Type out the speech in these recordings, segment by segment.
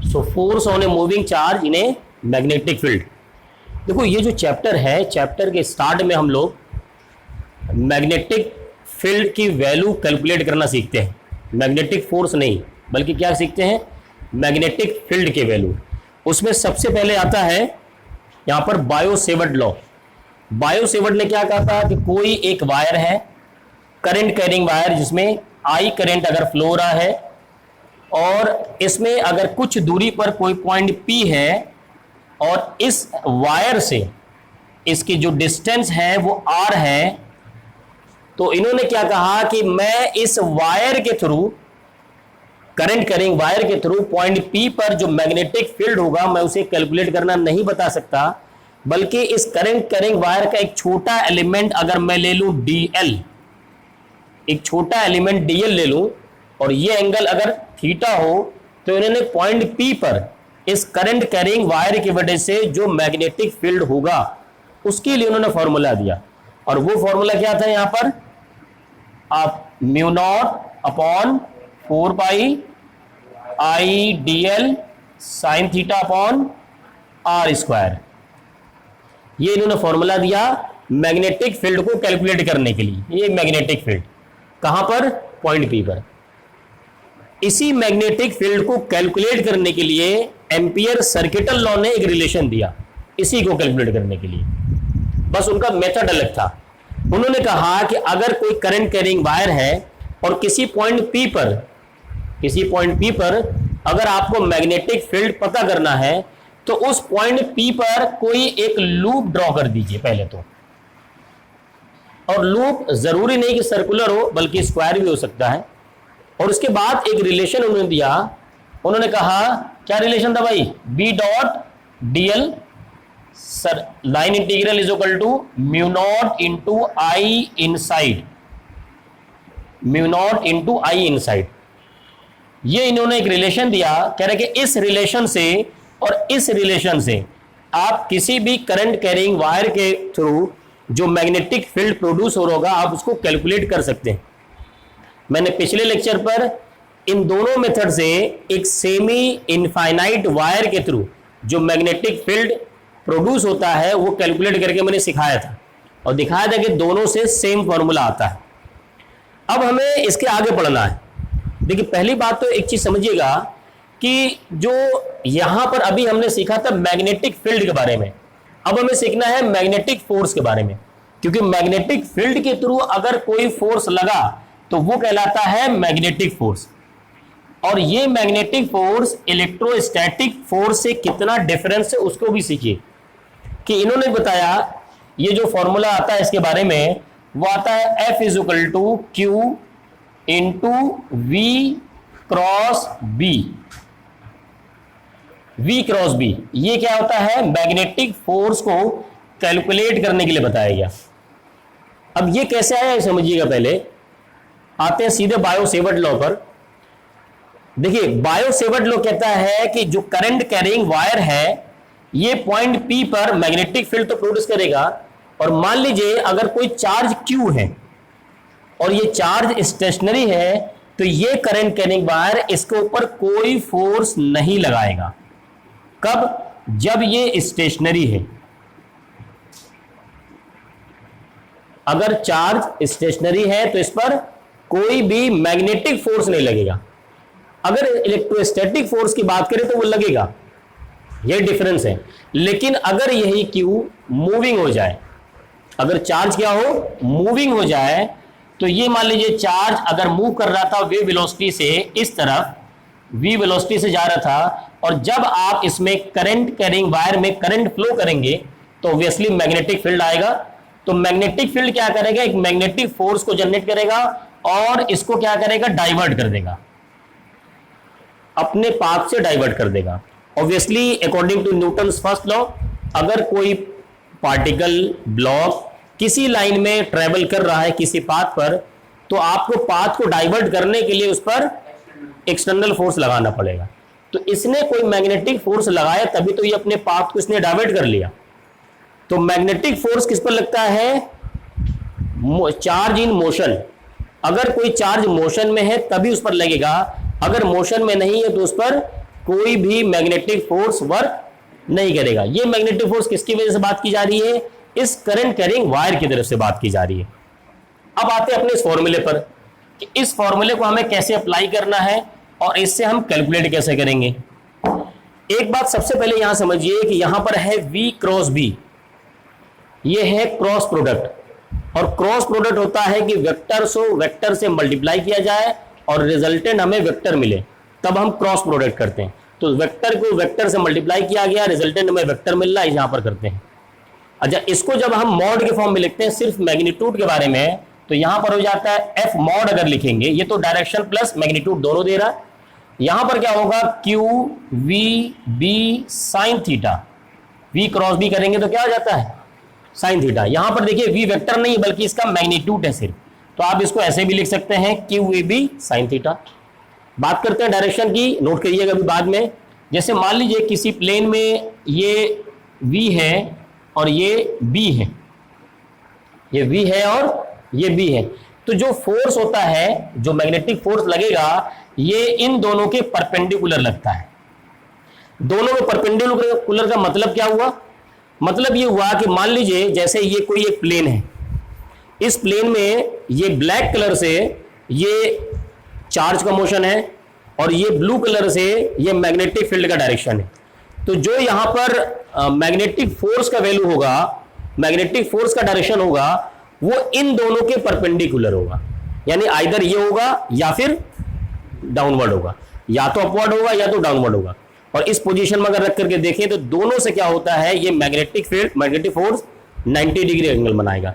So force on a moving charge in a magnetic field. देखो ये जो chapter है, चैप्टर के स्टार्ट में हम लोग मैग्नेटिक फील्ड की वैल्यू कैलकुलेट करना सीखते हैं। मैग्नेटिक फोर्स नहीं, बल्कि क्या सीखते हैं, मैग्नेटिक फील्ड के वैल्यू। उसमें सबसे पहले आता है यहां पर बायो-सेवर्ट लॉ। बायो-सेवर्ट ने क्या कहा था कि कोई एक वायर है, करंट कैरिंग वायर, जिसमें आई करंट अगर फ्लो हो रहा है और इसमें अगर कुछ दूरी पर कोई पॉइंट P है और इस वायर से इसकी जो डिस्टेंस है वो R है, तो इन्होंने क्या कहा कि मैं इस वायर के थ्रू, करंट कैरिंग वायर के थ्रू पॉइंट P पर जो मैग्नेटिक फील्ड होगा मैं उसे कैलकुलेट करना नहीं बता सकता, बल्कि इस करंट कैरिंग वायर का एक छोटा एलिमेंट अगर मैं ले लूं DL, एक छोटा एलिमेंट DL ले लूं और ये एंगल अगर थीटा हो, तो इन्होंने पॉइंट P पर इस करंट कैरिंग वायर की वजह से जो मैग्नेटिक फील्ड होगा उसके लिए उन्होंने फॉर्मूला दिया। और वो फॉर्मूला क्या था, यहां पर आप म्यू नॉट अपॉन 4 पाई आई DL sine theta upon R square, ये इन्होंने फॉर्मूला दिया मैग्नेटिक फील्ड को कैलकुलेट करने के लिए। ये मैग्नेटिक फील्ड कहां पर, पॉइंट P पर। इसी मैग्नेटिक फील्ड को कैलकुलेट करने के लिए एम्पियर सर्किटल लॉ ने एक रिलेशन दिया, इसी को कैलकुलेट करने के लिए। बस उनका मेथड अलग था। उन्होंने कहा कि अगर कोई करंट कैरिंग वायर है और किसी पॉइंट P पर अगर आपको मैग्नेटिक फील्ड पता करना है, तो उस पॉइंट P पर कोई एक लूप ड्रॉ कर दीजिए पहले तो। और लूप जरूरी नहीं कि सर्कुलर हो, बल्कि स्क्वायर भी हो सकता है। और उसके बाद एक रिलेशन उन्होंने दिया। उन्होंने कहा, क्या रिलेशन था भाई, B dot DL sir line integral is equal to mu naught into I inside, mu naught into I inside. ये इन्होंने एक रिलेशन दिया, कह रहे कि इस रिलेशन से और इस रिलेशन से आप किसी भी करंट कैरिंग वायर के थ्रू जो मैग्नेटिक फील्ड प्रोड्यूस हो रहा होगा आप उसको कैलकुलेट कर सकते हैं। मैंने पिछले लेक्चर पर इन दोनों मेथड से एक सेमी इनफाइनाइट वायर के थ्रू जो मैग्नेटिक फील्ड प्रोड्यूस होता है वो कैलकुलेट करके मैंने सिखाया था और दिखाया था कि दोनों से सेम फॉर्मूला आता है। अब हमें इसके आगे पढ़ना है। देखिए, पहली बात तो एक चीज समझिएगा कि जो यहां पर अभी हमने सीखा था मैग्नेटिक फील्ड के बारे में, अब हमें सीखना है मैग्नेटिक फोर्स के बारे में। क्योंकि मैग्नेटिक फील्ड के थ्रू अगर कोई फोर्स लगा तो वो कहलाता है मैग्नेटिक फोर्स। और ये मैग्नेटिक फोर्स इलेक्ट्रोस्टैटिक फोर्स से कितना डिफरेंस है उसको भी सीखिए। कि इन्होंने बताया, ये जो फॉर्मूला आता है इसके बारे में, वो आता है F is equal to Q into V cross B। V cross B ये क्या होता है, मैग्नेटिक फोर्स को कैलकुलेट करने के लिए बताया गया। अब ये कैसे आया समझिएगा। पहले आते हैं सीधे बायो-सेवर्ट लॉ पर। देखिए, बायो-सेवर्ट लॉ कहता है कि जो करंट कैरिंग वायर है ये पॉइंट P पर मैग्नेटिक फील्ड तो प्रोड्यूस करेगा। और मान लीजिए अगर कोई चार्ज Q है और ये चार्ज स्टेशनरी है, तो ये करंट कैरिंग वायर इसके ऊपर कोई फोर्स नहीं लगाएगा। कब, जब ये स्टेशनरी है। अगर चार्ज स्टेशनरी है तो इस पर कोई भी मैग्नेटिक फोर्स नहीं लगेगा। अगर इलेक्ट्रोस्टैटिक फोर्स की बात करें तो वो लगेगा, ये डिफरेंस है। लेकिन अगर यही Q मूविंग हो जाए, अगर चार्ज क्या हो, मूविंग हो जाए, तो ये मान लीजिए चार्ज अगर मूव कर रहा था वे वेलोसिटी से इस तरफ, v वेलोसिटी से जा रहा था, और जब आप इसमें करंट कैरिंग वायर में करंट फ्लो करेंगे तो ऑब्वियसली मैग्नेटिक फील्ड आएगा। तो मैग्नेटिक फील्ड क्या करेगा, एक मैग्नेटिक फोर्स को जनरेट करेगा और इसको क्या करेगा, डाइवर्ट कर देगा, अपने पाथ से डाइवर्ट कर देगा। Obviously according to Newton's first law, अगर कोई पार्टिकल ब्लॉक किसी लाइन में ट्रेवल कर रहा है किसी पाथ पर, तो आपको पाथ को डाइवर्ट करने के लिए उस पर एक्सटर्नल फोर्स लगाना पड़ेगा। तो इसने कोई मैग्नेटिक फोर्स लगाया तभी तो ये अपने पाथ को इसने डाइवर्ट कर लिया। तो मैग्नेटिक फोर्स किस पर लगता है, चार्ज इन मोशन। अगर कोई चार्ज मोशन में है तभी उस पर लगेगा, अगर मोशन में नहीं है तो उस पर कोई भी मैग्नेटिक फोर्स वर्क नहीं करेगा। ये मैग्नेटिक फोर्स किसकी वजह से बात की जा रही है? इस करंट कैरिंग वायर की तरफ से बात की जा रही है। अब आते हैं अपने इस फॉर्मूले पर कि इस फॉर्मूले को हमें कैसे अप्लाई करना है और इससे हम कैलकुलेट कैसे करेंगे। एक बात सबसे पहले यहां समझिए कि यहां पर है V क्रॉस B, ये है क्रॉस प्रोडक्ट, और क्रॉस प्रोडक्ट होता है कि वेक्टर को वेक्टर से मल्टीप्लाई किया जाए और रिजल्टेंट हमें वेक्टर मिले, तब हम क्रॉस प्रोडक्ट करते हैं। तो वेक्टर को वेक्टर से मल्टीप्लाई किया गया, रिजल्टेंट हमें वेक्टर मिल रहा है, यहां पर करते हैं। अच्छा, इसको जब हम मॉड के फॉर्म में लिखते हैं सिर्फ मैग्नीट्यूड के बारे में, तो यहां पर हो जाता है F मॉड अगर लिखेंगे, ये तो डायरेक्शन प्लस मैग्नीट्यूड दोनों दे रहा है। यहां पर क्या होगा? Q V B sine theta, V cross B करेंगे तो क्या हो जाता है? Sine theta. यहां पर देखिए V वेक्टर नहीं बल्कि इसका मैग्नीट्यूड है सिर्फ, तो आप इसको ऐसे भी लिख सकते हैं Q A B sine theta. बात करते हैं डायरेक्शन की, नोट करिएगा अभी बाद में। जैसे मान लीजिए किसी प्लेन में ये V है और ये B है, ये V है और ये B है, तो जो फोर्स होता है, जो मैग्नेटिक फोर्स लगेगा, ये इन दोनों के परपेंडिकुलर लगता है। दोनों के परपेंडिकुलर का मतलब क्या हुआ? मतलब ये हुआ कि मान लीजिए जैसे ये कोई एक प्लेन है, इस प्लेन में ये ब्लैक कलर से ये चार्ज का मोशन है और ये ब्लू कलर से ये मैग्नेटिक फील्ड का डायरेक्शन है। तो जो यहां पर मैग्नेटिक फोर्स का वैल्यू होगा, मैग्नेटिक फोर्स का डायरेक्शन होगा, वो इन दोनों के परपेंडिकुलर होगा, यानी आइदर ये होगा या फिर डाउनवर्ड होगा, या तो अपवर्ड होगा या तो डाउनवर्ड होगा। और इस पोजीशन में अगर रख करके देखें तो दोनों से क्या होता है, ये magnetic field, magnetic force 90 degree angle बनाएगा।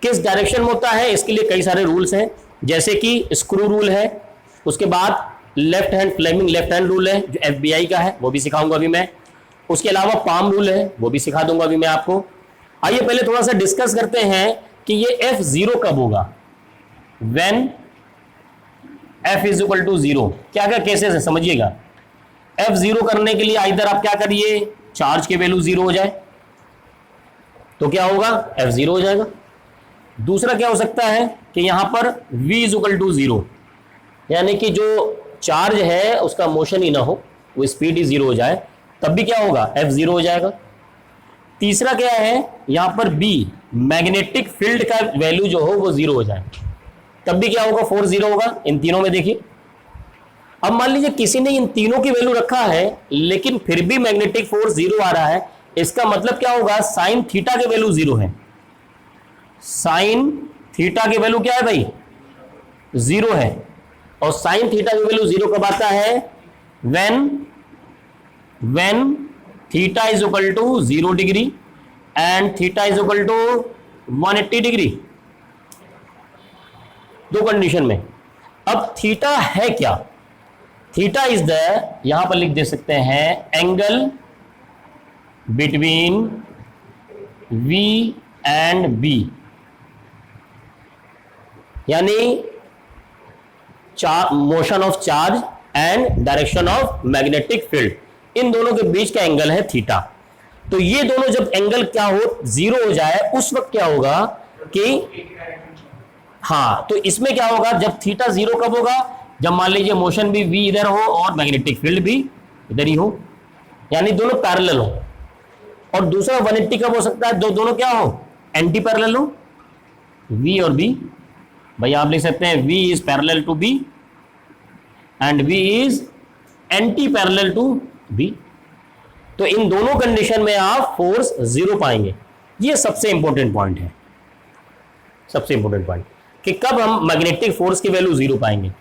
किस डायरेक्शन में होता है, इसके लिए कई सारे रूल्स हैं, जैसे कि स्क्रू रूल है, उसके बाद left hand Fleming left hand rule है जो FBI का है, वो भी सिखाऊंगा अभी मैं। उसके अलावा पाम रूल है, वो भी सिखा दूंगा अभी मैं आपको। आइए पहले थोड़ा सा डिस्कस करते हैं कि ये F0 कब होगा, when F is equal to 0। क्या क्या केसेस है समझिएगा। F0 करने के लिए आइदर आप क्या करिए, चार्ज के वैल्यू 0 हो जाए तो क्या होगा, F0 हो जाएगा। दूसरा क्या हो सकता है कि यहां पर V इज इक्वल टू 0, यानी कि जो चार्ज है उसका मोशन ही ना हो, वो स्पीड ही 0 हो जाए, तब भी क्या होगा, F0 हो जाएगा। तीसरा क्या है, यहां पर B मैग्नेटिक फील्ड का वैल्यू जो हो वो 0 हो जाए, तब भी क्या होगा, फोर्स 0 होगा। इन तीनों में देखिए, अब मान लीजिए किसी ने इन तीनों की वैल्यू रखा है लेकिन फिर भी मैग्नेटिक फोर्स 0 आ रहा है, इसका मतलब क्या होगा, साइन थीटा के वैल्यू 0 है। साइन थीटा की वैल्यू क्या है भाई, 0 है। और साइन थीटा की वैल्यू 0 कब आता है, when theta is equal to 0 degree and theta is equal to 180 degree, दो कंडीशन में। अब थीटा है क्या, थीटा इज द, यहां पर लिख दे सकते हैं, angle between V and B, यानी motion of charge and direction of magnetic field, इन दोनों के बीच का एंगल है थीटा। तो ये दोनों जब एंगल क्या हो, 0 हो जाए, उस वक्त क्या होगा कि, हाँ, तो इसमें क्या होगा, जब थीटा 0 कब होगा, जब मान लीजिए मोशन भी V इधर हो और मैग्नेटिक फील्ड भी इधर ही हो, यानी दोनों पैरेलल हो। और दूसरा 180 कब हो सकता है, दोनों क्या हो, एंटी पैरेलल हो, V और B। भाई आप लिख सकते हैं V is parallel to B and V is anti parallel to B। तो इन दोनों कंडीशन में आप फोर्स 0 पाएंगे। ये सबसे इंपॉर्टेंट पॉइंट है, सबसे इंपॉर्टेंट पॉइंट कि कब हम मैग्नेटिक फोर्स की वैल्यू 0 पाएंगे।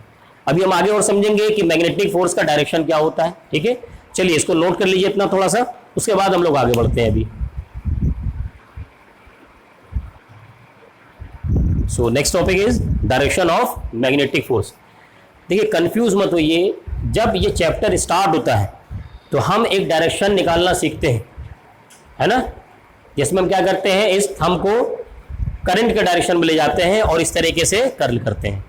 अभी हम आगे और समझेंगे कि मैग्नेटिक फोर्स का डायरेक्शन क्या होता है, ठीक है। चलिए इसको नोट कर लीजिए इतना थोड़ा सा, उसके बाद हम लोग आगे बढ़ते हैं अभी। So next topic is direction of magnetic force. देखिए कंफ्यूज मत होइए, जब ये चैप्टर स्टार्ट होता है तो हम एक डायरेक्शन निकालना सीखते हैं, है ना, जिसमें हम क्या करते हैं, इस थंब को करंट के डायरेक्शन में ले जाते हैं और इस तरीके से कर्ल करते हैं।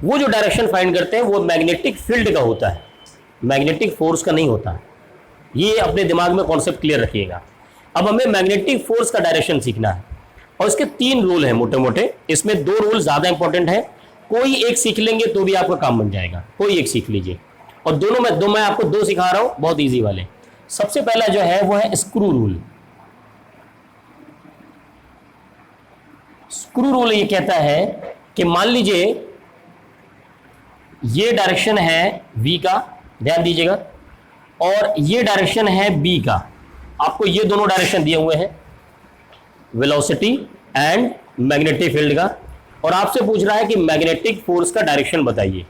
वो जो डायरेक्शन फाइंड करते हैं वो मैग्नेटिक फील्ड का होता है, मैग्नेटिक फोर्स का नहीं होता। ये अपने दिमाग में कॉन्सेप्ट क्लियर रखिएगा। अब हमें मैग्नेटिक फोर्स का डायरेक्शन सीखना है और इसके 3 रूल हैं मोटे मोटे, इसमें 2 रूल ज्यादा इंपॉर्टेंट है। कोई एक सीख लेंगे तो भी आपका काम बन जाएगा, कोई एक सीख लीजिए। और दोनों में मैं आपको दो सिखा रहा हूं, बहुत इजी वाले। सबसे पहला जो है वो है स्क्रू रूल। स्क्रू रूल ये कहता है कि मान लीजिए ये डायरेक्शन है v का, ध्यान दीजिएगा, और ये डायरेक्शन है b का। आपको ये दोनों डायरेक्शन दिए हुए हैं, वेलोसिटी एंड मैग्नेटिक फील्ड का, और आपसे पूछ रहा है कि मैग्नेटिक फोर्स का डायरेक्शन बताइए।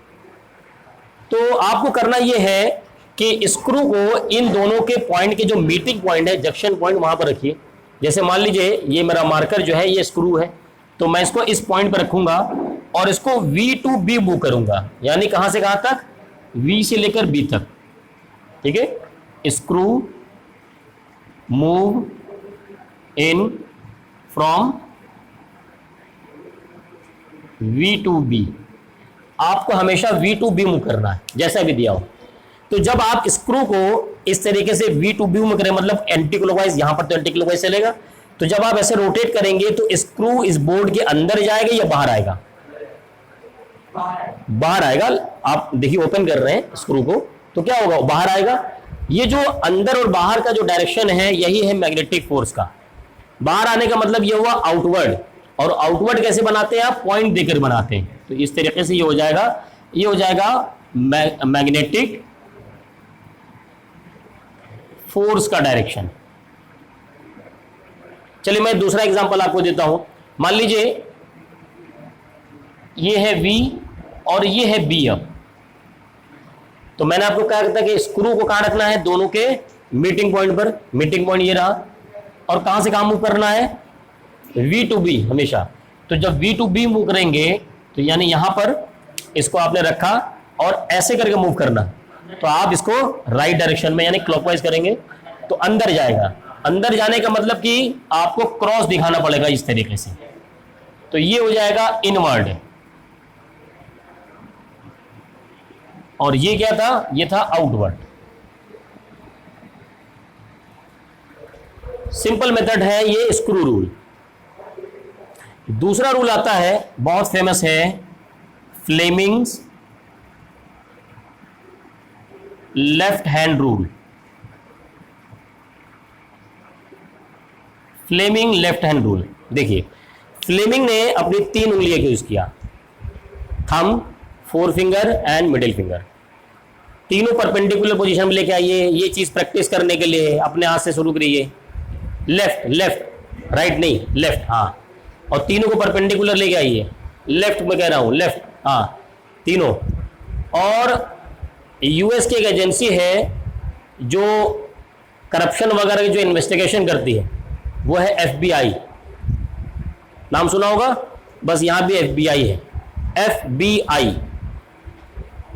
तो आपको करना यह है कि स्क्रू को इन दोनों के पॉइंट के जो मीटिंग पॉइंट है, जंक्शन पॉइंट, वहां पर रखिए। जैसे मान लीजिए ये मेरा मार्कर जो है ये स्क्रू है, तो मैं इसको इस पॉइंट पर रखूंगा और इसको V to B मूव करूंगा, यानी कहां से कहां तक, V से लेकर B तक। ठीक है, screw move in from V to B। आपको हमेशा V to B मूव करना है, जैसा भी दिया हो। तो जब आप स्क्रू को इस तरीके से V to B मूव करें, मतलब एंटी क्लॉकवाइज, यहां पर तो एंटी क्लॉकवाइज चलेगा, तो जब आप ऐसे रोटेट करेंगे तो स्क्रू इस बोर्ड के अंदर जाएगा या बाहर आएगा, बाहर आएगा। आप देखिए ओपन कर रहे हैं स्क्रू को, तो क्या होगा, बाहर आएगा। ये जो अंदर और बाहर का जो डायरेक्शन है यही है मैग्नेटिक फोर्स का। बाहर आने का मतलब ये हुआ आउटवर्ड, और आउटवर्ड कैसे बनाते हैं आप, पॉइंट देकर बनाते हैं। तो इस तरीके से ये हो जाएगा मैग्नेटिक फोर्स का डायरेक्शन। चलिए मैं दूसरा एग्जांपल आपको देता हूं। मान लीजिए ये है V और ये है B। अब तो मैंने आपको कहा था कि स्क्रू को कहां रखना है, दोनों के मीटिंग पॉइंट पर। मीटिंग पॉइंट ये रहा, और कहां से कहां मूव करना है, V to B हमेशा। तो जब V to B मूव करेंगे तो यानी यहां पर इसको आपने रखा और ऐसे करके मूव करना, तो आप इसको राइट डायरेक्शन में यानी क्लॉकवाइज करेंगे तो अंदर जाएगा। अंदर जाने का मतलब कि आपको क्रॉस दिखाना पड़ेगा इस तरीके से, तो ये हो जाएगा इनवर्ड। और ये क्या था, ये था आउटवर्ड। सिंपल मेथड है ये स्क्रू रूल। दूसरा रूल आता है, बहुत फेमस है, Fleming's left hand rule. Fleming left hand rule. देखिए फ्लेमिंग ने अपनी 3 उंगलियों को यूज किया, thumb, four finger and middle finger. तीनों परपेंडिकुलर पोजीशन में लेके आइए। ये चीज प्रैक्टिस करने के लिए अपने हाथ से शुरू करिए, लेफ्ट लेफ्ट, राइट नहीं, लेफ्ट, हाँ। और तीनों को परपेंडिकुलर लेके आइए, लेफ्ट में कह रहा हूं, लेफ्ट, हाँ, तीनों। और यूएस की एक एजेंसी है जो करप्शन वगैरह की जो इन्वेस्टिगेशन करती है, वो है FBI। नाम सुना होगा, बस यहां भी FBI है, FBI,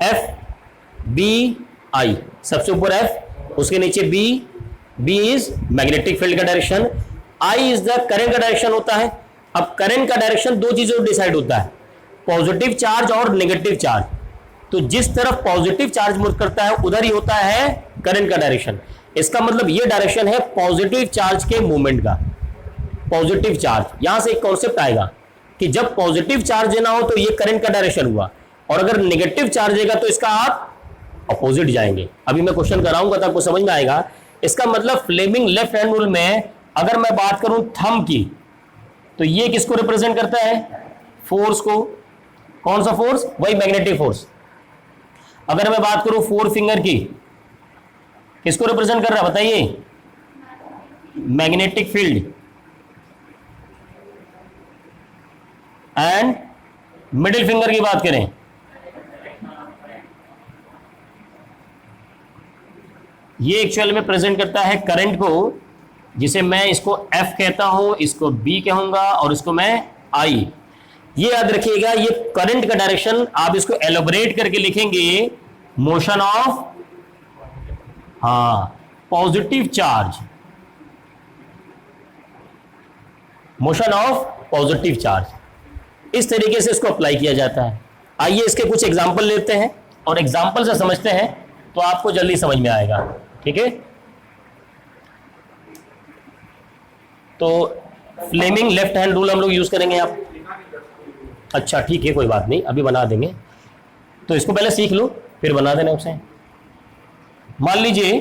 FBI, सबसे ऊपर F, उसके नीचे B इज मैग्नेटिक फील्ड का direction, I is the current का डायरेक्शन होता है। अब करंट का डायरेक्शन दो चीजों डिसाइड होता है, पॉजिटिव चार्ज और नेगेटिव चार्ज। तो जिस तरफ पॉजिटिव चार्ज मूव करता है उधर ही होता है करंट का डायरेक्शन। इसका मतलब ये डायरेक्शन है पॉजिटिव चार्ज के मूवमेंट का। पॉजिटिव चार्ज, यहां से एक कॉन्सेप्ट आएगा कि जब पॉजिटिव चार्ज देना हो तो ये करंट का डायरेक्शन हुआ, और अगर नेगेटिव चार्ज देगा तो इसका आप अपोजिट जाएंगे। अभी मैं क्वेश्चन कराऊंगा तो आपको समझ में आएगा। इसका मतलब फ्लेमिंग लेफ्ट हैंड रूल में अगर मैं बात करूं थंब की, तो ये किसको रिप्रेजेंट करता है, फोर्स को। कौन सा फोर्स, वही मैग्नेटिक फोर्स। अगर मैं बात करूं फोर फिंगर की, किसको रिप्रेजेंट कर रहा है बताइए, magnetic field. And middle finger की बात करें, ये एक्चुअल में प्रेजेंट करता है करंट को, जिसे मैं इसको F कहता हूं, इसको B कहूंगा और इसको मैं I। ये याद रखिएगा, ये करंट का डायरेक्शन आप इसको एलोबरेट करके लिखेंगे, मोशन ऑफ, हाँ, positive charge, motion of positive charge. इस तरीके से इसको अप्लाई किया जाता है। आइए इसके कुछ एग्जांपल लेते हैं और एग्जांपल से समझते हैं तो आपको जल्दी समझ में आएगा। ठीक है, तो फ्लेमिंग लेफ्ट हैंड रूल हम लोग यूज करेंगे। आप, अच्छा ठीक है, कोई बात नहीं, अभी बना देंगे। तो इसको पहले सीख लो फिर बना देना उसे। मान लीजिए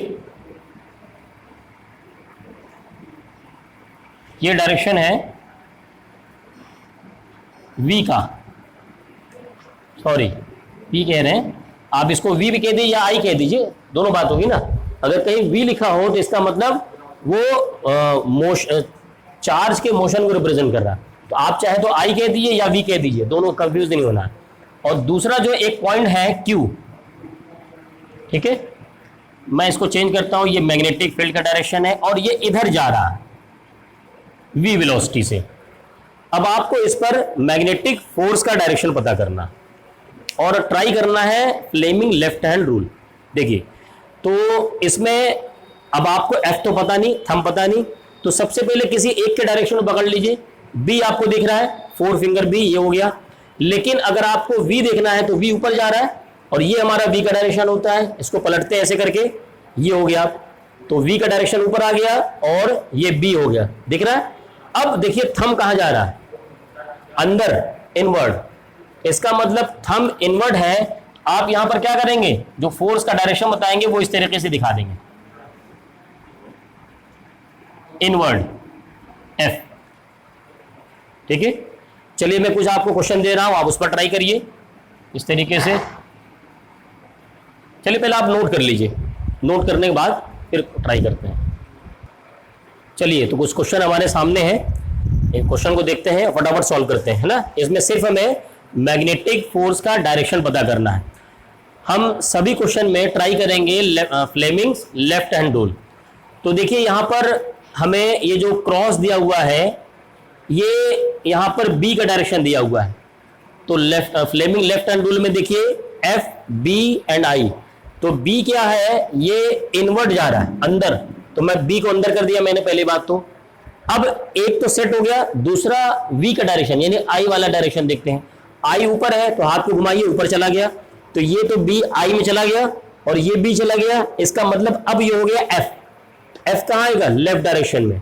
ये डायरेक्शन है v का, सॉरी v कह रहे हैं, आप इसको v भी कह दीजिए या i कह दीजिए, दोनों बात होगी ना। अगर कहीं v लिखा हो तो इसका मतलब वो चार्ज के मोशन को रिप्रेजेंट कर रहा है, तो आप चाहे तो i कह दीजिए या v कह दीजिए, दोनों कंफ्यूज नहीं होना है। और दूसरा जो एक पॉइंट है q, ठीक है, मैं इसको चेंज करता हूं, ये मैग्नेटिक फील्ड का डायरेक्शन है और ये इधर जा रहा है v वेलोसिटी से। अब आपको इस पर मैग्नेटिक फोर्स का डायरेक्शन पता करना और ट्राई करना है फ्लेमिंग लेफ्ट हैंड रूल। देखिए तो इसमें अब आपको F तो पता नहीं, थंब पता नहीं, तो सबसे पहले किसी एक के डायरेक्शन को पकड़ लीजिए। B आपको दिख रहा है, 4 फिंगर B, ये हो गया। लेकिन अगर आपको V देखना है तो V ऊपर जा रहा है और ये हमारा V का डायरेक्शन होता है, इसको पलटते हैं ऐसे करके, ये हो गया, तो V का डायरेक्शन ऊपर आ गया और ये B हो गया, दिख रहा है। अब देखिए थंब कहां जा रहा है, अंदर, इनवर्ड, इसका मतलब थंब इनवर्ड है। आप यहां पर क्या करेंगे, जो फोर्स का डायरेक्शन बताएंगे वो इस तरीके से दिखा देंगे, इनवर्ड F, ठीक है। चलिए मैं कुछ आपको क्वेश्चन दे रहा हूं, आप उस पर ट्राई करिए इस तरीके से। चलिए पहले आप नोट कर लीजिए, नोट करने के बाद फिर ट्राई करते हैं। चलिए तो कुछ क्वेश्चन हमारे सामने हैं, एक क्वेश्चन को देखते हैं, फटाफट सॉल्व करते हैं, है ना। इसमें सिर्फ हमें मैग्नेटिक फोर्स का डायरेक्शन पता करना है। हम सभी क्वेश्चन में ट्राई करेंगे फ्लेमिंग्स लेफ्ट हैंड रूल। तो देखिए यहाँ पर हमें ये जो क्रॉस दिया हुआ है, ये यहाँ पर बी का डायरेक्शन दिया हुआ है, तो फ्लेमिंग लेफ्ट हैंड रूल में देखिए एफ, बी एंड आई। तो बी क्या है, ये इनवर्ड जा रहा है, अंदर, तो मैं बी को अंदर कर दिया मैंने, पहली बात तो। अब एक तो सेट हो गया, दूसरा वी का डायरेक्शन यानी आई वाला डायरेक्शन देखते हैं। आई ऊपर है तो हाथ को घुमाइए, ऊपर चला गया, तो ये तो बी आई में चला गया और ये बी चला गया, इसका मतलब अब ये हो गया एफ। एफ कहाँ आएगा, लेफ्ट डायरेक्शन में,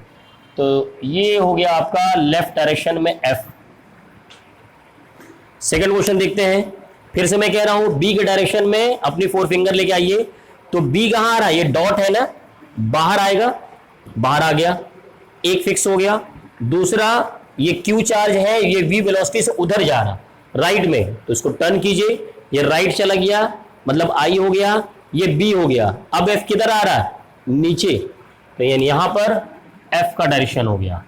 तो ये हो गया आपका लेफ्ट डायरेक्शन में एफ। सेकंड क्वेश्चन देखते हैं, फिर से मैं कह रहा हूं बी के डायरेक्शन में अपनी 4 फिंगर लेके आइए। तो बी कहां आ रहा है, ये डॉट है ना, बाहर आएगा, बाहर आ गया, एक फिक्स हो गया। दूसरा ये क्यू चार्ज है, ये वी वेलोसिटी से उधर जा रहा राइट में, तो इसको टर्न कीजिए, ये राइट चला गया, मतलब आई हो गया, ये बी हो गया। अब एफ किधर आ रहा है, नीचे, तो यानी यहां पर एफ का डायरेक्शन हो गया।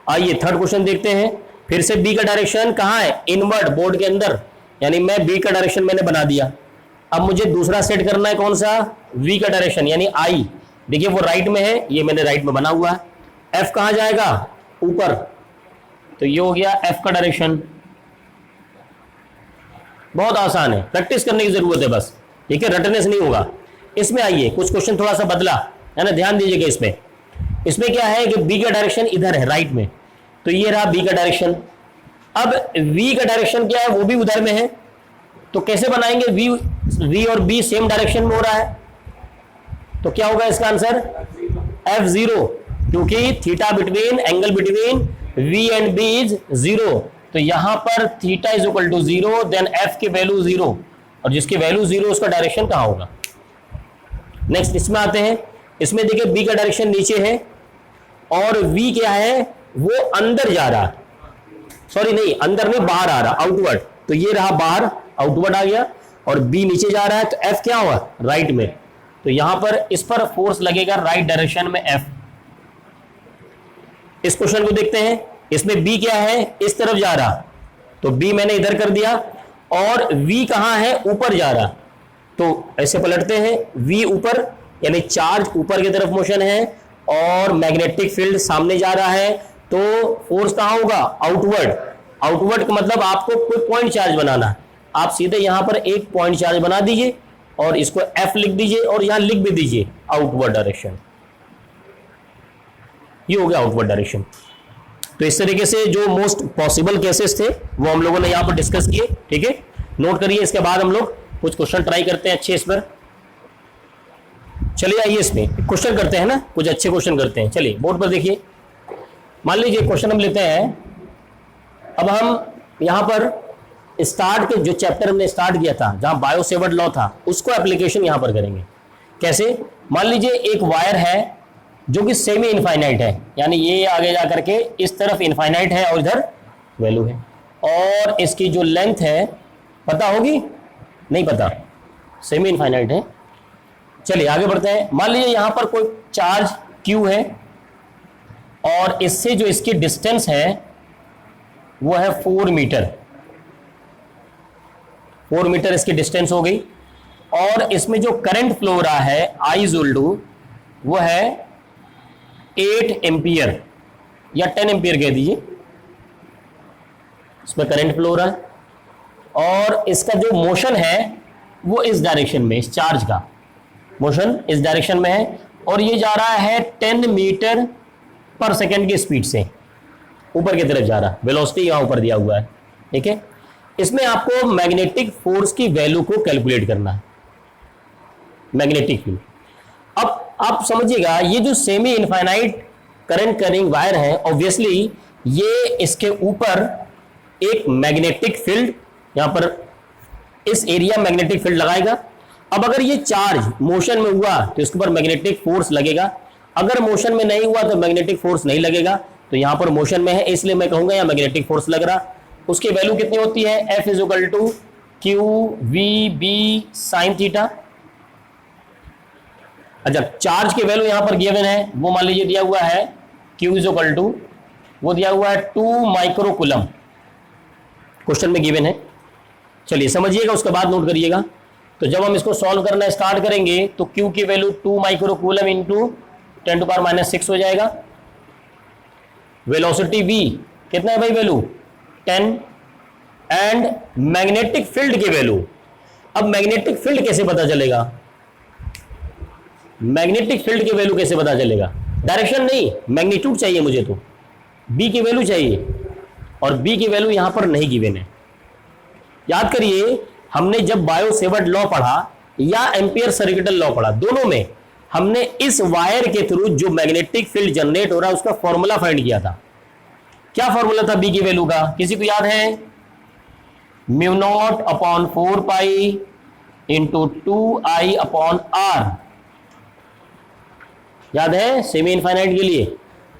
आइए थर्ड क्वेश्चन देखते हैं, फिर से बी का डायरेक्शन कहां है, इनवर्ड, बोर्ड के अंदर, यानी मैं बी का डायरेक्शन मैंने बना दिया। अब मुझे दूसरा सेट करना है, कौन सा, वी का डायरेक्शन यानी आई। देखिए वो राइट में है, ये मैंने राइट में बना हुआ है। एफ कहां जाएगा, ऊपर, तो ये हो गया एफ का डायरेक्शन। बहुत आसान है, प्रैक्टिस करने की जरूरत है बस, ठीक है, रटने से नहीं होगा। इसमें आइए कुछ क्वेश्चन थोड़ा सा बदला है ना, ध्यान दीजिएगा इसमें। इसमें क्या है कि बी का डायरेक्शन इधर है राइट में, तो ये रहा बी का डायरेक्शन। अब वी का डायरेक्शन क्या है, वो भी उधर में है, तो कैसे बनाएंगे, वी और बी सेम डायरेक्शन में हो रहा है, तो क्या होगा इसका आंसर, F0, क्योंकि theta between, angle between V and B is 0, तो यहां पर theta is equal to 0, then F की वैल्यू 0, और जिसकी वैल्यू 0 उसका डायरेक्शन कहां होगा। नेक्स्ट इसमें आते हैं, इसमें देखिए B का डायरेक्शन नीचे है और V क्या है, वो अंदर जा रहा है, सॉरी नहीं, अंदर नहीं, बाहर आ रहा, आउटवर्ड, तो ये रहा बाहर, आउटवर्ड आ गया, और B नीचे जा रहा है, तो F क्या हुआ, राइट में, तो यहां पर इस पर फोर्स लगेगा राइट डायरेक्शन में F। इस क्वेश्चन को देखते हैं, इसमें B क्या है, इस तरफ जा रहा, तो B मैंने इधर कर दिया, और V कहां है, ऊपर जा रहा, तो ऐसे पलटते हैं, V ऊपर, यानी चार्ज ऊपर की तरफ मोशन है और मैग्नेटिक फील्ड सामने जा रहा है, तो फोर्स कहां होगा, आउटवर्ड। आउटवर्ड का मतलब आपको कोई पॉइंट चार्ज बनाना है, आप सीधे यहां पर एक पॉइंट चार्ज बना दीजिए और इसको F लिख दीजिए और यहां लिख भी दीजिए आउटवर्ड डायरेक्शन, ये हो गया आउटवर्ड डायरेक्शन। तो इस तरीके से जो मोस्ट पॉसिबल केसेस थे वो हम लोगों ने यहां पर डिस्कस किए, ठीक है, नोट करिए। इसके बाद हम लोग कुछ क्वेश्चन ट्राई करते हैं अच्छे इस पर। चलिए आइए इसमें क्वेश्चन करते हैं ना, कुछ अच्छे क्वेश्चन करते हैं। चलिए बोर्ड पर देखिए, मान लीजिए क्वेश्चन हम लेते हैं, अब हम यहां पर स्टार्ट के जो चैप्टर हमने स्टार्ट किया था जहां बायो सेवर्ट लॉ था उसको एप्लीकेशन यहां पर करेंगे। कैसे? मान लीजिए एक वायर है जो कि सेमी इनफाइनाइट है, यानी ये आगे जा करके इस तरफ इनफाइनाइट है और इधर वैल्यू है, और इसकी जो लेंथ है पता होगी? नहीं पता, सेमी इनफाइनाइट है। चलिए आगे बढ़ते हैं। मान लीजिए यहां पर कोई चार्ज Q है और इससे जो इसकी डिस्टेंस है वो है 4 मीटर। 4 मीटर इसकी डिस्टेंस हो गई, और इसमें जो करंट फ्लो हो रहा है I इक्वल टू वो है 8 एम्पियर या 10 एम्पियर कह दीजिए, इसमें करंट फ्लो हो रहा है, और इसका जो मोशन है वो इस डायरेक्शन में, इस चार्ज का मोशन इस डायरेक्शन में है, और ये जा रहा है 10 मीटर पर सेकेंड की स्पीड से ऊपर की तरफ जा रहा है। वेलोसिटी यहां ऊपर दिया हुआ है, ठीक है। इसमें आपको मैग्नेटिक फोर्स की वैल्यू को कैलकुलेट करना है, मैग्नेटिक फील्ड। अब आप समझिएगा, ये जो semi infinite current carrying wire है, ऑब्वियसली ये इसके ऊपर एक मैग्नेटिक फील्ड, यहां पर इस एरिया मैग्नेटिक फील्ड लगाएगा। अब अगर ये चार्ज मोशन में हुआ तो इसके ऊपर मैग्नेटिक फोर्स लगेगा, अगर मोशन में नहीं हुआ तो मैग्नेटिक फोर्स नहीं लगेगा। तो यहां पर मोशन में है इसलिए मैं कहूंगा यहां मैग्नेटिक फोर्स लग रहा। उसकी वैल्यू कितनी होती है? F equal to Q V B sine theta. अच्छा, चार्ज की वैल्यू यहां पर गिवन है, वो मान लीजिए दिया हुआ है Q इक्वल टू, वो दिया हुआ है 2 माइक्रो कूलम, क्वेश्चन में गिवन है। चलिए समझिएगा, उसके बाद नोट करिएगा। तो जब हम इसको सॉल्व करना स्टार्ट करेंगे तो Q की वैल्यू 2 माइक्रो कूलम इंटू 10⁻⁻6 हो जाएगा। वेलोसिटी V कितना है भाई? वैल्यू 10, एंड मैग्नेटिक फील्ड की वैल्यू। अब मैग्नेटिक फील्ड कैसे पता चलेगा? मैग्नेटिक फील्ड की वैल्यू कैसे पता चलेगा? डायरेक्शन नहीं, मैग्नीट्यूड चाहिए मुझे, तो B की वैल्यू चाहिए, और B की वैल्यू यहां पर नहीं गिवन है। याद करिए, हमने जब बायो सेवर्ट लॉ पढ़ा या एम्पियर सर्किटल लॉ पढ़ा, दोनों में हमने इस वायर के थ्रू जो मैग्नेटिक फील्ड जनरेट हो रहा है उसका फॉर्मूला फाइंड किया था। क्या फॉर्मूला था B की वैल्यू का? किसी को याद है? Mu naught upon 4 pi into 2I upon R, याद है सेमी इनफाइनाइट के लिए?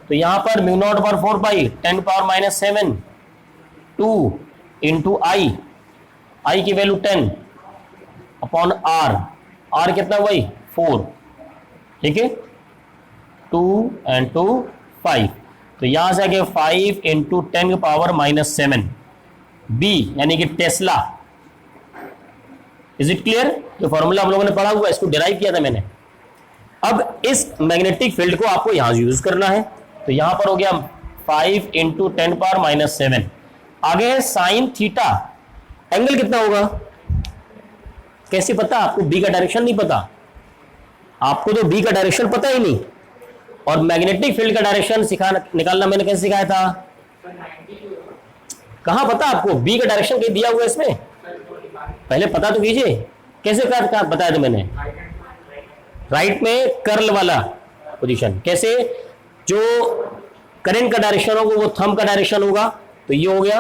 तो यहां पर mu naught upon 4 pi 10⁻⁻7 2 into I की वैल्यू 10 अपॉन R कितना भाई? 4, ठीक है। 2 and 2 5, तो यहां से आगे 5 इंटू 10⁻⁻7 B यानी कि टेस्ला। Is it clear? जो फॉर्मूला हम लोगों ने पढ़ा हुआ इसको डिराइव किया था मैंने। अब इस मैग्नेटिक फील्ड को आपको यहां यूज करना है, तो यहां पर हो गया 5 इंटू 10⁻⁻7। आगे है साइन थीटा, एंगल कितना होगा? कैसे पता? आपको B का डायरेक्शन नहीं पता, आपको तो B का डायरेक्शन पता ही नहीं, और मैग्नेटिक फील्ड का डायरेक्शन निकालना मैंने कैसे सिखाया था? कहां पता आपको? B का डायरेक्शन कहीं दिया हुआ है इसमें? पहले पता तो कीजिए, कैसे बताया था मैंने? राइट में कर्ल वाला पोजीशन। कैसे? जो करंट का डायरेक्शन होगा वो थंब का डायरेक्शन होगा, तो ये हो गया।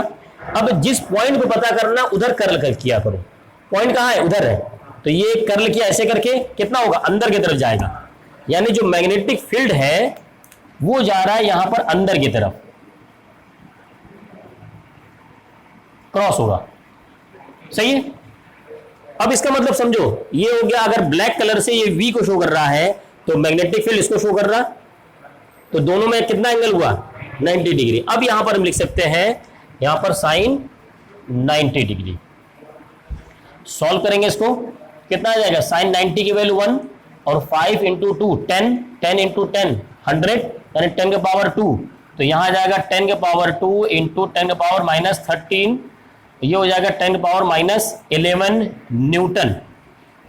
अब जिस पॉइंट को पता करना उधर कर्ल कर किया करो। पॉइंट कहां है? उधर है, तो ये कर्ल किया ऐसे करके कितना होगा? अंदर की तरफ जाएगा, यानी जो मैग्नेटिक फील्ड है वो जा रहा है यहां पर अंदर की तरफ, क्रॉस होगा। सही है? अब इसका मतलब समझो, ये हो गया, अगर ब्लैक कलर से ये V को शो कर रहा है तो मैग्नेटिक फील्ड इसको शो कर रहा, तो दोनों में कितना एंगल हुआ? 90 डिग्री। अब यहां पर हम लिख सकते हैं यहां पर साइन 90 डिग्री। सॉल्व करेंगे इसको, कितना आ जाएगा? साइन 90 की वैल्यू 1, और 5 इंटू 2 10, 10 इंटू 10 100, यानी 10 के पावर 2, तो यहां आ जाएगा 10 के पावर 2 इंटू 10 के पावर -13, ये हो जाएगा 10 के पावर -11 न्यूटन।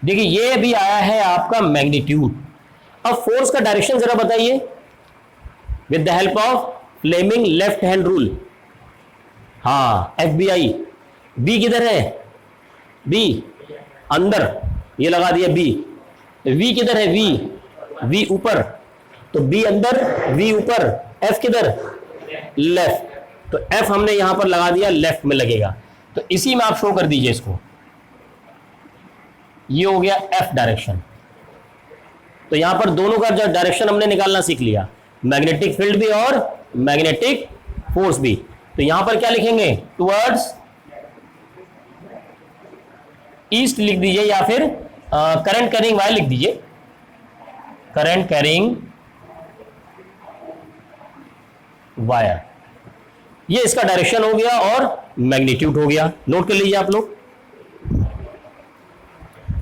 देखिए ये भी आया है आपका मैग्नीट्यूड। अब फोर्स का डायरेक्शन जरा बताइए with the help of Fleming left hand rule. हाँ, FBI। B किधर है? B अंदर, ये लगा दिया B। V किधर है? V ऊपर, तो B अंदर, V ऊपर, F किधर? लेफ्ट, तो F हमने यहां पर लगा दिया, लेफ्ट में लगेगा। तो इसी में आप शो कर दीजिए इसको। ये हो गया एफ डायरेक्शन। तो यहां पर दोनों का जो डायरेक्शन हमने निकालना सीख लिया, मैग्नेटिक फील्ड भी और मैग्नेटिक फोर्स भी। तो यहां पर क्या लिखेंगे, टुवर्ड्स ईस्ट लिख दीजिए, या फिर करंट कैरिंग वायर लिख दीजिए, करंट कैरिंग वायर। ये इसका डायरेक्शन हो गया और मैग्नीट्यूड हो गया। नोट कर लीजिए आप लोग।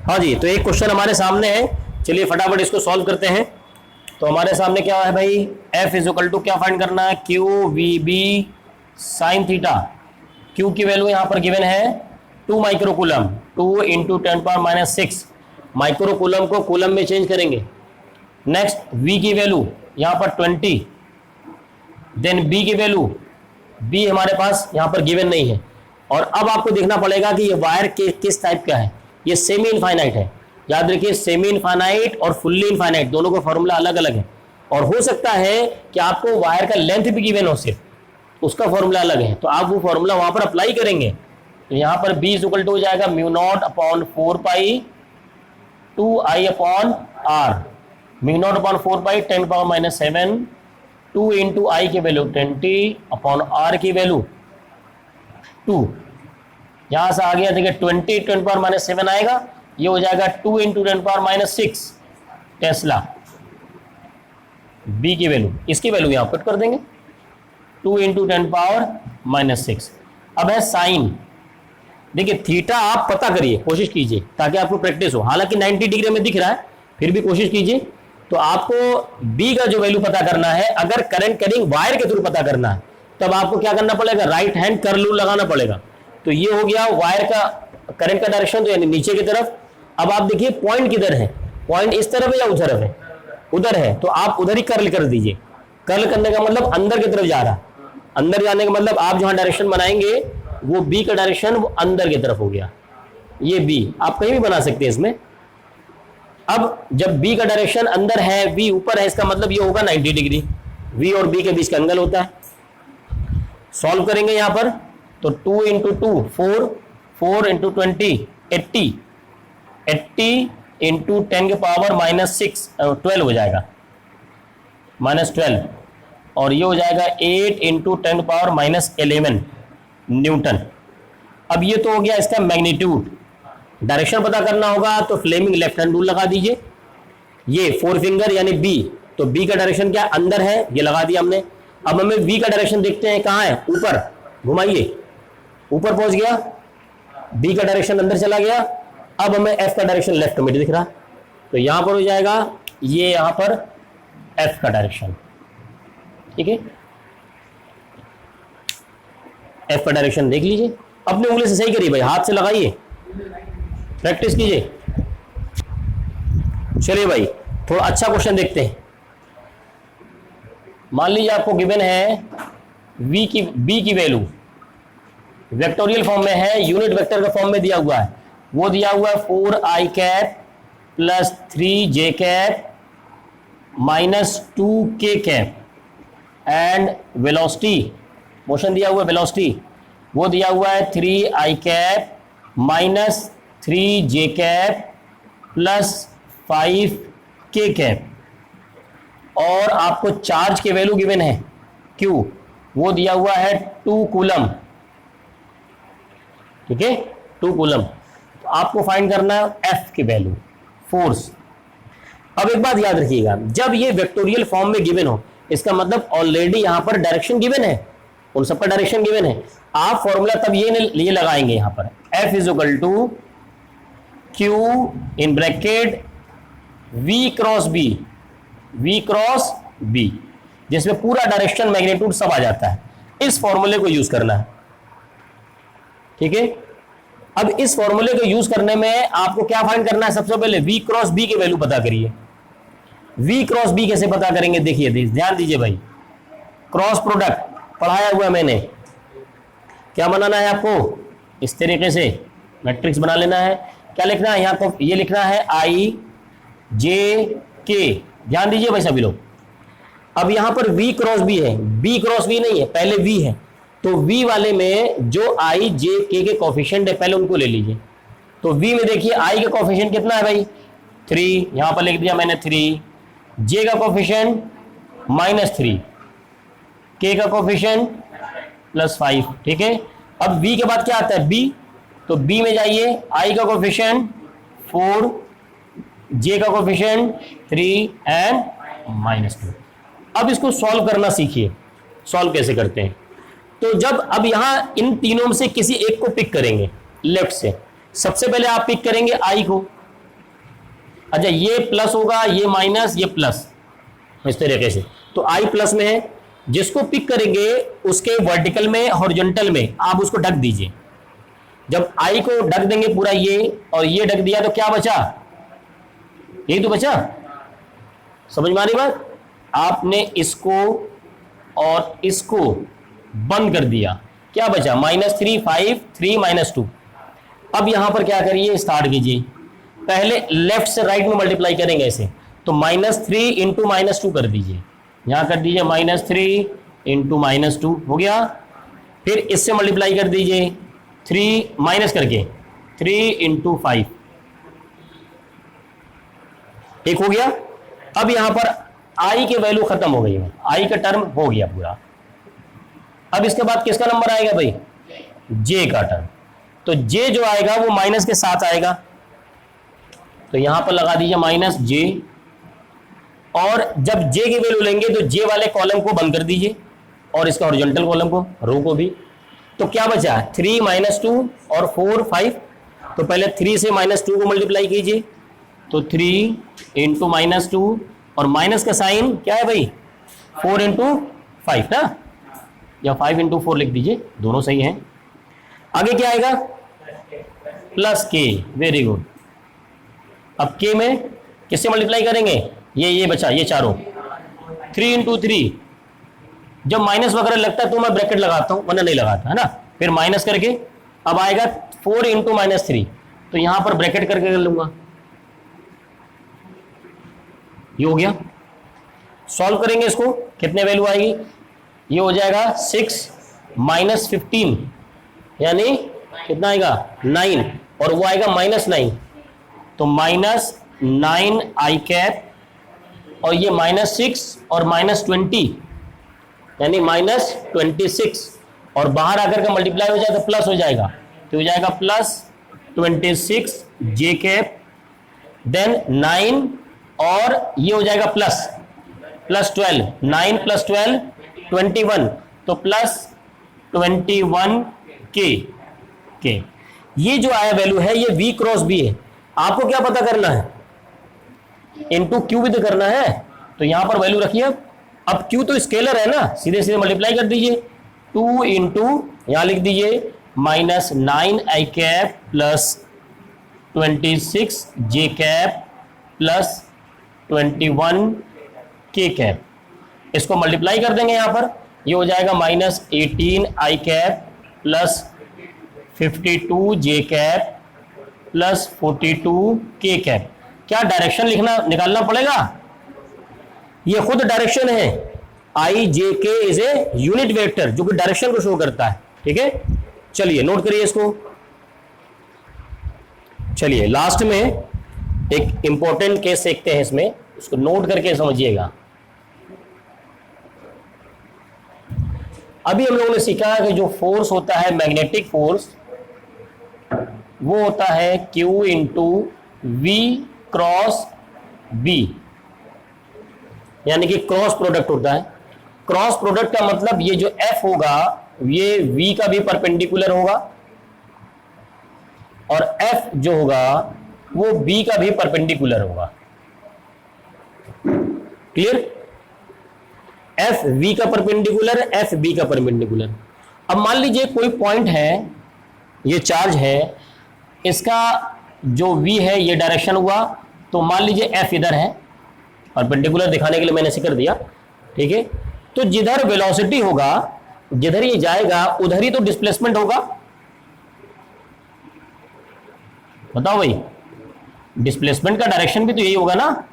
हाँ जी, तो एक क्वेश्चन हमारे सामने है, चलिए फटाफट इसको सॉल्व करते हैं। तो हमारे सामने क्या है भाई, F इज इक्वल टू क्या फाइंड करना है, Q V B sine theta. Q की वैल्यू यहां पर गिवन है 2 माइक्रोकूलम, 2 इंटू 10⁻⁶ माइक्रोकूलम को कूलम में चेंज करेंगे। नेक्स्ट V की वैल्यू यहां पर 20, देन B की वैल्यू, B हमारे पास यहां पर गिवन नहीं है। और अब आपको देखना पड़ेगा कि ये वायर किस टाइप का है। ये सेमी इनफाइनाइट है, याद रखिए, सेमी इनफाइनाइट और फुल्ली इनफाइनाइट दोनों का फॉर्मूला अलग अलग है। और हो सकता है कि आपको वायर का लेंथ भी गिवन हो, सिर्फ उसका फॉर्मूला अलग है, तो आप वो फॉर्मूला वहां पर अप्लाई करेंगे। तो यहां पर B इज इक्वल टू हो जाएगा μ0/4π 2I/r, μ0/4π 10⁻⁷, 2 इंटू आई की वैल्यू 20/r की वैल्यू 2। यहां से आ गया, देखिए 20 10⁻⁷ आएगा, ये हो जाएगा 2 इंटू 10⁻�6 टेस्ला। बी की वैल्यू, इसकी वैल्यू यहां पुट कर देंगे 2 इंटू 10⁻�6। अब है साइन, देखिए थीटा आप पता करिए, कोशिश कीजिए ताकि आपको प्रैक्टिस हो। हालांकि 90 डिग्री में दिख रहा है, फिर भी कोशिश कीजिए। तो आपको बी का जो वैल्यू पता करना है, अगर करंट कैरिंग वायर के थ्रू पता करना है, तब आपको क्या करना पड़ेगा, राइट हैंड कर्ल रूल लगाना पड़ेगा। तो ये हो गया वायर का करंट का डायरेक्शन, तो यानी नीचे की तरफ। अब आप देखिए पॉइंट किधर है, पॉइंट इस तरफ है या उधर है, उधर है, तो आप उधर ही कर्ल कर दीजिए। कर्ल करने का मतलब अंदर की तरफ जा रहा है, अंदर जाने का मतलब आप जहां डायरेक्शन बनाएंगे वो बी का डायरेक्शन वो अंदर की तरफ हो गया। ये बी आप कहीं भी बना सकते हैं इसमें। अब जब बी का डायरेक्शन अंदर है, बी ऊपर है, इसका मतलब ये होगा 90 डिग्री। वी और बी के बीच का एंगल होता है। सॉल्व करेंगे यहां पर, तो 2 इंटू 2 4, 4 इंटू 20 80, 80 इंटू 10⁻⁻6 12 हो जाएगा, -12। और ये हो जाएगा 8 इंटू 10⁻⁻11 न्यूटन। अब ये तो हो गया इसका मैग्नीट्यूड। डायरेक्शन पता करना होगा तो फ्लेमिंग लेफ्ट हैंड रूल लगा दीजिए। ये 4 फिंगर यानी बी, तो बी का डायरेक्शन क्या अंदर है, ये लगा दिया हमने। अब हमें वी का डायरेक्शन देखते हैं, कहाँ है, ऊपर, घुमाइए, ऊपर पहुंच गया, बी का डायरेक्शन अंदर चला गया। अब हमें एफ का डायरेक्शन लेफ्ट में दिख रहा, तो यहां पर हो जाएगा ये यहां पर एफ का डायरेक्शन, ठीक है। एफ का डायरेक्शन देख लीजिए, अपने उंगली से सही करिए भाई, हाथ से लगाइए, प्रैक्टिस कीजिए। चलिए भाई थोड़ा अच्छा क्वेश्चन देखते हैं। मान लीजिए आपको गिवन है बी की वैल्यू वेक्टोरियल फॉर्म में है, यूनिट वेक्टर का फॉर्म में दिया हुआ है। वो दिया हुआ है 4i plus 3j minus 2k and velocity, motion दिया हुआ है वेलोसिटी, वो दिया हुआ है 3i minus 3j plus 5k। और आपको चार्ज के वैल्यू गिवन है Q, वो दिया हुआ है 2 कूलम, ठीक है, 2 कूलम। तो आपको फाइंड करना है F की वैल्यू, फोर्स। अब एक बात याद रखिएगा, जब ये वेक्टोरियल फॉर्म में गिवन हो, इसका मतलब ऑलरेडी यहां पर डायरेक्शन गिवन है, उन सबका डायरेक्शन गिवन है। आप फॉर्मूला तब ये लगाएंगे यहां पर, F is equal to Q in bracket V cross B, जिसमें पूरा डायरेक्शन मैग्नीट्यूड सब आ जाता है। इस फॉर्मूले को यूज करना है, ठीक है। अब इस फॉर्मूले को यूज करने में आपको क्या फाइंड करना है, सबसे पहले V क्रॉस B की वैल्यू पता करिए। V क्रॉस B कैसे पता करेंगे, देखिए ध्यान दीजिए भाई, क्रॉस प्रोडक्ट पढ़ाया हुआ मैंने, क्या बनाना है आपको, इस तरीके से मैट्रिक्स बना लेना है। क्या लिखना है यहाँ को, ये लिखना है I J K, ध्यान दीजिए भाई सभी लोग। अब यहां पर V क्रॉस B है, B क्रॉस V नहीं है, पहले V है, तो v वाले में जो i j k के कोफिशिएंट है पहले उनको ले लीजिए। तो v में देखिए i का कोफिशिएंट कितना है भाई 3, यहां पर लिख दिया मैंने 3, j का कोफिशिएंट -3, k का कोफिशिएंट +5, ठीक है। अब v के बाद क्या आता है b, तो b में जाइए, i का कोफिशिएंट 4, j का कोफिशिएंट 3 एंड -2। अब इसको सॉल्व करना सीखिए, सॉल्व कैसे करते हैं। तो जब अब यहां इन तीनों में से किसी एक को पिक करेंगे लेफ्ट से, सबसे पहले आप पिक करेंगे i को। अच्छा, ये प्लस होगा, ये माइनस, ये प्लस, इस तरीके से। तो i प्लस में है, जिसको पिक करेंगे उसके वर्टिकल में हॉरिजॉन्टल में आप उसको ढक दीजिए। जब i को ढक देंगे पूरा ये और ये ढक दिया तो क्या बचा, यही तो बचा। समझ में आ रही बात। आपने इसको और इसको बंद कर दिया, क्या बचा -3, 5, 3 -2। अब यहां पर क्या करिए, स्टार्ट कीजिए। पहले लेफ्ट से राइट में मल्टीप्लाई करेंगे ऐसे, तो -3 इंटू -2 कर दीजिए, यहां कर दीजिए -3 इंटू -2 हो गया। फिर इससे मल्टीप्लाई कर दीजिए 3 माइनस करके 3 इंटू 5, ठीक हो गया। अब यहां पर i की वैल्यू खत्म हो गई है, i का टर्म हो गया पूरा। अब इसके बाद किसका नंबर आएगा भाई, j का टर्म। तो j जो आएगा वो माइनस के साथ आएगा, तो यहां पर लगा दीजिए -j। और जब j की वैल्यू लेंगे तो j वाले कॉलम को बंद कर दीजिए और इसका हॉरिजॉन्टल कॉलम को, रो को भी। तो क्या बचा, 3 -2 और 4 5। तो पहले 3 से -2 को मल्टीप्लाई कीजिए, तो 3 इंटू -2 और माइनस का साइन क्या है भाई 4 इंटू 5 ना, या 5 इंटू 4 लिख दीजिए, दोनों सही हैं। आगे क्या आएगा, प्लस k, वेरी गुड। अब k में किससे मल्टीप्लाई करेंगे, ये बचा, ये चारों, 3 इंटू 3। जब माइनस वगैरह लगता है तो मैं ब्रैकेट लगाता हूं, वरना नहीं लगाता, है ना। फिर माइनस करके अब आएगा 4 इंटू -3, तो यहां पर ब्रैकेट करके कर लूंगा, ये हो गया। सॉल्व करेंगे इसको, कितने वैल्यू आएगी, ये हो जाएगा 6 -15, यानी कितना आएगा 9, और वो आएगा -9, तो -9 i कैप, और ये -6 और -20 यानी -26, और बाहर आकर का मल्टीप्लाई हो जाए तो प्लस हो जाएगा, तो हो जाएगा +26 j कैप, देन 9 और ये हो जाएगा +12, 9 + 12 21, तो +21 k। ये जो आया वैल्यू है ये v क्रॉस b है। आपको क्या पता करना है, इनटू q भी तो करना है, तो यहां पर वैल्यू रखिए। अब q तो स्केलर है ना, सीधे सीधे मल्टीप्लाई कर दीजिए, 2 इंटू यहां लिख दीजिए -9 i cap +26 j cap +21 k cap. इसको मल्टीप्लाई कर देंगे यहां पर, ये हो जाएगा -18 i cap +52 j cap +42 k cap. क्या डायरेक्शन लिखना निकालना पड़ेगा, ये खुद डायरेक्शन है, i j k is a unit vector जो कि डायरेक्शन को शो करता है, ठीक है। चलिए नोट करिए इसको। चलिए लास्ट में एक इंपॉर्टेंट केस देखते हैं, इसमें इसको नोट करके समझिएगा। अभी हम लोगों ने सीखा कि जो फोर्स होता है मैग्नेटिक फोर्स, वो होता है Q into V cross B, यानी कि क्रॉस प्रोडक्ट होता है। क्रॉस प्रोडक्ट का मतलब ये जो F होगा ये V का भी परपेंडिकुलर होगा, और F जो होगा वो B का भी परपेंडिकुलर होगा। क्लियर, F V का परपेंडिकुलर, F B का परपेंडिकुलर। अब मान लीजिए कोई पॉइंट है, ये चार्ज है, इसका जो V है ये डायरेक्शन हुआ, तो मान लीजिए F इधर है, परपेंडिकुलर दिखाने के लिए मैंने ऐसे कर दिया, ठीक है। तो जिधर वेलोसिटी होगा, जिधर ये जाएगा उधर ही तो डिस्प्लेसमेंट होगा। बताओ भाई, डिस्प्लेसमेंट का डायरेक्शन भी तो यही होगा ना,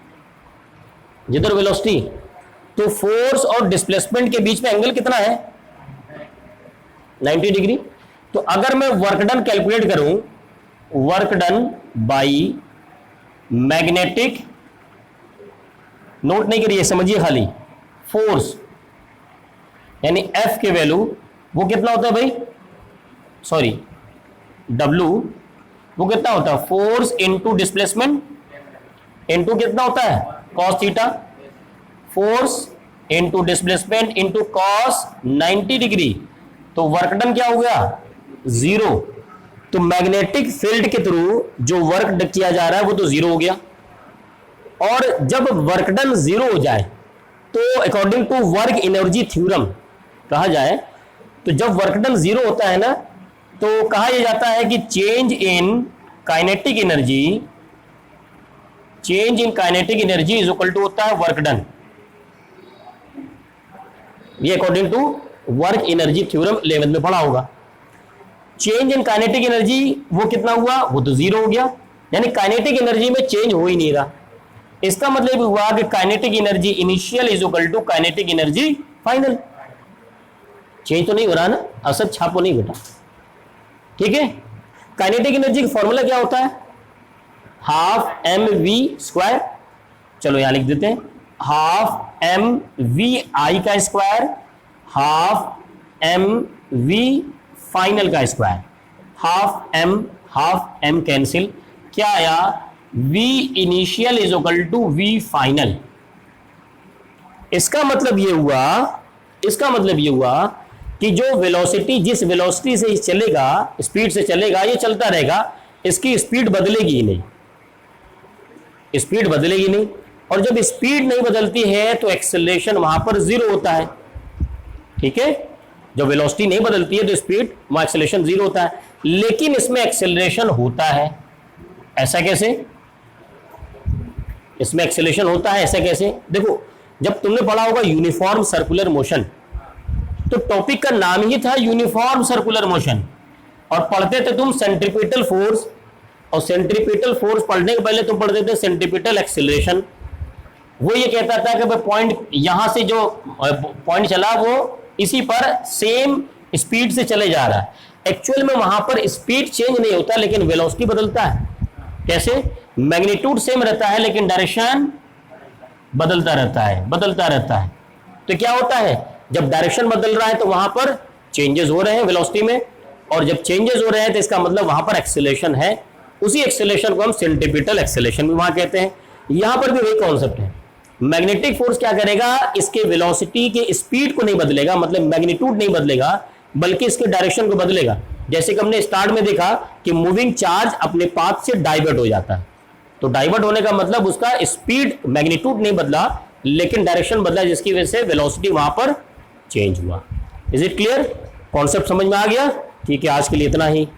जिधर वेलोसिटी। तो फोर्स और डिस्प्लेसमेंट के बीच में एंगल कितना है, 90 डिग्री। तो अगर मैं वर्क डन कैलकुलेट करूं, work done by magnetic, note नहीं करिए, समझिए खाली, फोर्स, यानी एफ के वैल्यू वो कितना होता है भाई, सॉरी डब्लू, वो कितना होता है, फोर्स इंटू डिस्प्लेसमेंट इंटू कितना होता है, cos theta, force into displacement into cos 90 degree. तो वर्क डन क्या हो गया, 0। तो मैग्नेटिक फील्ड के थ्रू जो वर्क किया जा रहा है वो तो 0 हो गया। और जब वर्क डन 0 हो जाए तो according to work energy theorem कहा जाए, तो जब वर्क डन 0 होता है ना, तो कहा यह जाता है कि change in kinetic energy, change in kinetic energy is equal to होता है वर्क डन। ये according to work energy theorem 11th में पढ़ा होगा। चेंज इन काइनेटिक एनर्जी वो कितना हुआ, वो तो 0 हो गया, यानी काइनेटिक एनर्जी में चेंज हो ही नहीं रहा। इसका मतलब हुआ कि kinetic energy initial is equal to kinetic energy final. Change तो नहीं हो रहा ना, असर छापो नहीं बेटा, ठीक है। काइनेटिक एनर्जी का फॉर्मूला क्या होता है, हाफ एम वी स्क्वायर, चलो यहां लिख देते हैं, हाफ एम वी आई का square, half M V final का स्क्वायर, हाफ एम कैंसिल, क्या आया, V initial is equal to V final. इसका मतलब ये हुआ कि जो वेलोसिटी, जिस वेलोसिटी से चलेगा, स्पीड से चलेगा, ये चलता रहेगा, इसकी स्पीड बदलेगी ही नहीं, स्पीड बदलेगी नहीं। और जब स्पीड नहीं बदलती है तो एक्सेलरेशन वहां पर 0 होता है, ठीक है। जब वेलोसिटी नहीं बदलती है तो स्पीड वहां एक्सेलरेशन 0 होता है, लेकिन इसमें एक्सेलरेशन होता है। ऐसा कैसे, इसमें एक्सेलरेशन होता है, ऐसा कैसे, देखो जब तुमने पढ़ा होगा यूनिफॉर्म सर्कुलर मोशन, तो टॉपिक का नाम ही था यूनिफॉर्म सर्कुलर मोशन, और पढ़ते थे तुम सेंट्रीपिटल फोर्स, और सेंट्रीपिटल फोर्स पढ़ने के पहले तुम पढ़ते थे सेंट्रीपिटल एक्सेलरेशन। वो ये कहता था कि पॉइंट यहां से जो पॉइंट चला वो इसी पर सेम स्पीड से चले जा रहा है। एक्चुअल में वहां पर स्पीड चेंज नहीं होता, लेकिन वेलोसिटी बदलता है। कैसे, मैग्नीट्यूड सेम रहता है लेकिन डायरेक्शन बदलता रहता है। तो क्या होता है, जब डायरेक्शन बदल रहा है तो वहां पर चेंजेस हो रहे हैं वेलोसिटी में, और जब चेंजेस हो रहे हैं तो इसका मतलब वहां पर एक्सेलरेशन है। उसी एक्सेलरेशन को हम सेंट्रीपिटल एक्सेलरेशन भी वहां कहते हैं। यहां पर भी वही कॉन्सेप्ट है। मैग्नेटिक फोर्स क्या करेगा, इसके वेलोसिटी के स्पीड को नहीं बदलेगा, मतलब मैग्नीट्यूड नहीं बदलेगा, बल्कि इसके डायरेक्शन को बदलेगा। जैसे कि हमने स्टार्ट में देखा कि मूविंग चार्ज अपने पाथ से डाइवर्ट हो जाता है, तो डाइवर्ट होने का मतलब उसका स्पीड, मैग्नीट्यूड नहीं बदला लेकिन डायरेक्शन बदला, जिसकी वजह से वेलोसिटी वहां पर चेंज हुआ। इज इट क्लियर, कॉन्सेप्ट समझ में आ गया? ठीक है, आज के लिए इतना ही।